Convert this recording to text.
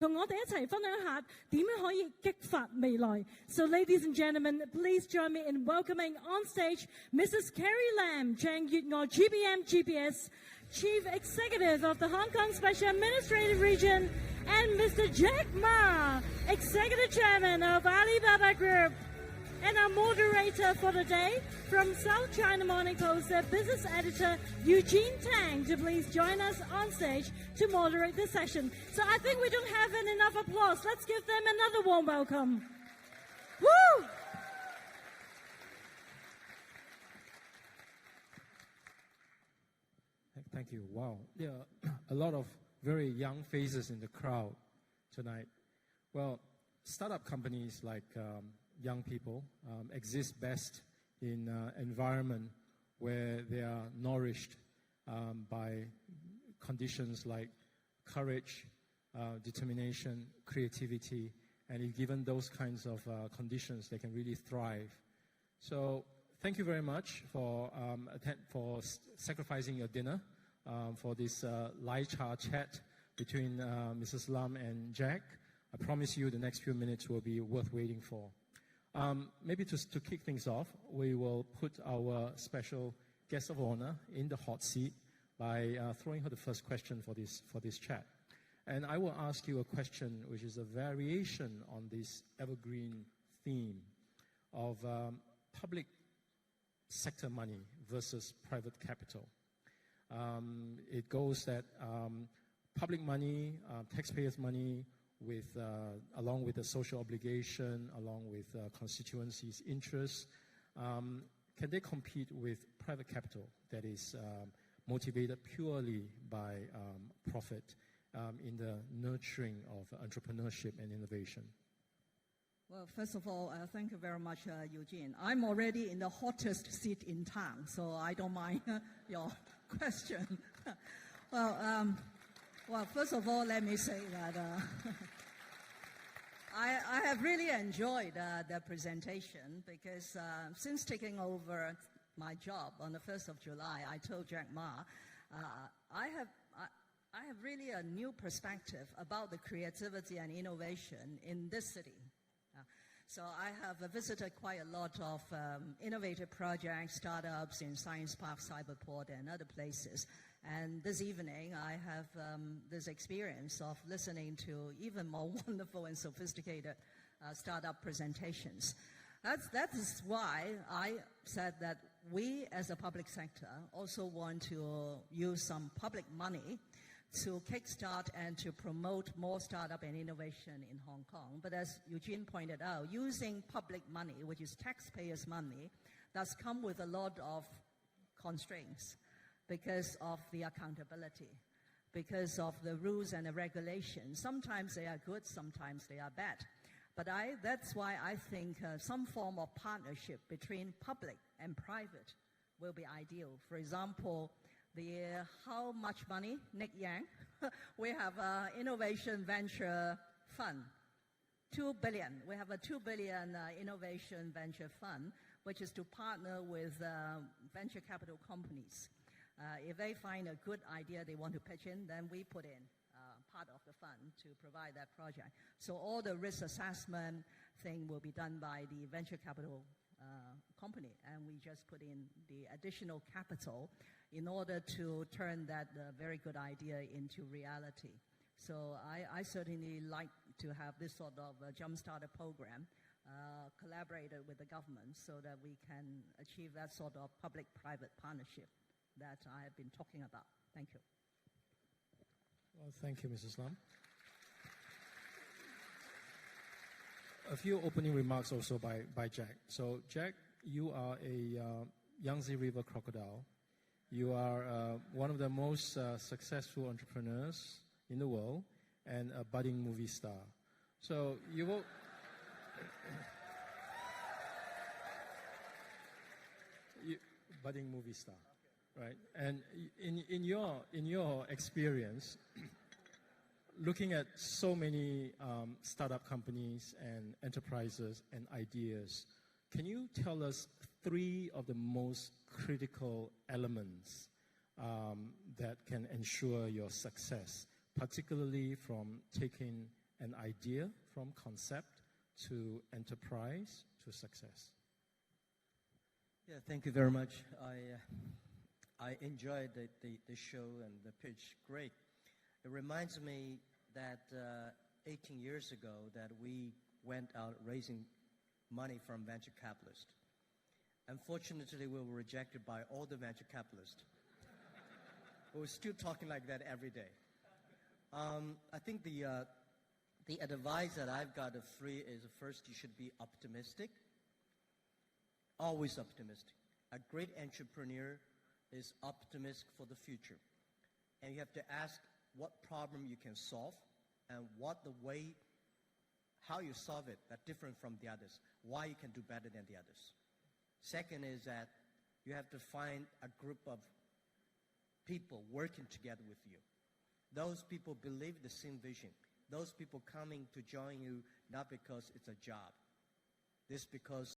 同我哋一齊分享下點樣可以激發未來。So, ladies and gentlemen, please join me in welcoming on stage Mrs. Carrie Lam, Chang Yutngo, GBM GPS, Chief Executive of the Hong Kong Special Administrative Region, and Mr. Jack Ma, Executive Chairman of Alibaba Group. And our moderator for the day, from South China Morning Post, their business editor, Eugene Tang, to please join us on stage to moderate the session. So I think we don't have enough applause. Let's give them another warm welcome. Woo! Thank you. Wow. There are a lot of very young faces in the crowd tonight. Well, startup companies like young people exist best in an environment where they are nourished by conditions like courage, determination, creativity, and if given those kinds of conditions, they can really thrive. So thank you very much for sacrificing your dinner for this light chat between Mrs. Lam and Jack. I promise you the next few minutes will be worth waiting for. Maybe to kick things off, we will put our special guest of honor in the hot seat by throwing her the first question for this chat. And I will ask you a question which is a variation on this evergreen theme of public sector money versus private capital. It goes that public money, taxpayers' money, along with the social obligation, along with constituencies' interests, can they compete with private capital that is motivated purely by profit in the nurturing of entrepreneurship and innovation? Well, first of all, thank you very much, Eugene. I'm already in the hottest seat in town, so I don't mind your question. Well, first of all, let me say that I have really enjoyed the presentation because since taking over my job on the 1st of July, I told Jack Ma, I have really a new perspective about the creativity and innovation in this city. So I have visited quite a lot of innovative projects, startups in Science Park, Cyberport, and other places. And this evening, I have this experience of listening to even more wonderful and sophisticated startup presentations. That is why I said that we, as a public sector, also want to use some public money to kickstart and to promote more startup and innovation in Hong Kong. But as Eugene pointed out, using public money, which is taxpayers' money, does come with a lot of constraints because of the accountability, because of the rules and the regulations. Sometimes they are good, sometimes they are bad. But that's why I think some form of partnership between public and private will be ideal. For example, how much money, Nick Yang? We have an innovation venture fund, 2 billion. We have a 2 billion innovation venture fund, which is to partner with venture capital companies. If they find a good idea they want to pitch in, then we put in part of the fund to provide that project. So all the risk assessment thing will be done by the venture capital company, and we just put in the additional capital in order to turn that very good idea into reality. So I certainly like to have this sort of jump-starter program collaborated with the government so that we can achieve that sort of public-private partnership that I have been talking about. Thank you. Well, thank you, Mrs. Lam. A few opening remarks also by Jack. So, Jack, you are a Yangtze River crocodile. You are one of the most successful entrepreneurs in the world and a budding movie star. So you will... budding movie star, right? And in your experience, looking at so many startup companies and enterprises and ideas, can you tell us 3 of the most critical elements that can ensure your success, particularly from taking an idea from concept to enterprise to success. Yeah, thank you very much. I enjoyed the show and the pitch. Great. It reminds me that 18 years ago that we went out raising money from venture capitalists. Unfortunately, we were rejected by all the venture capitalists. We're still talking like that every day. I think the advice that I've got of three is, first, you should be optimistic. Always optimistic. A great entrepreneur is optimistic for the future. And you have to ask what problem you can solve and what the way, how you solve it that's different from the others, why you can do better than the others. Second is that you have to find a group of people working together with you. Those people believe the same vision. Those people coming to join you not because it's a job. This because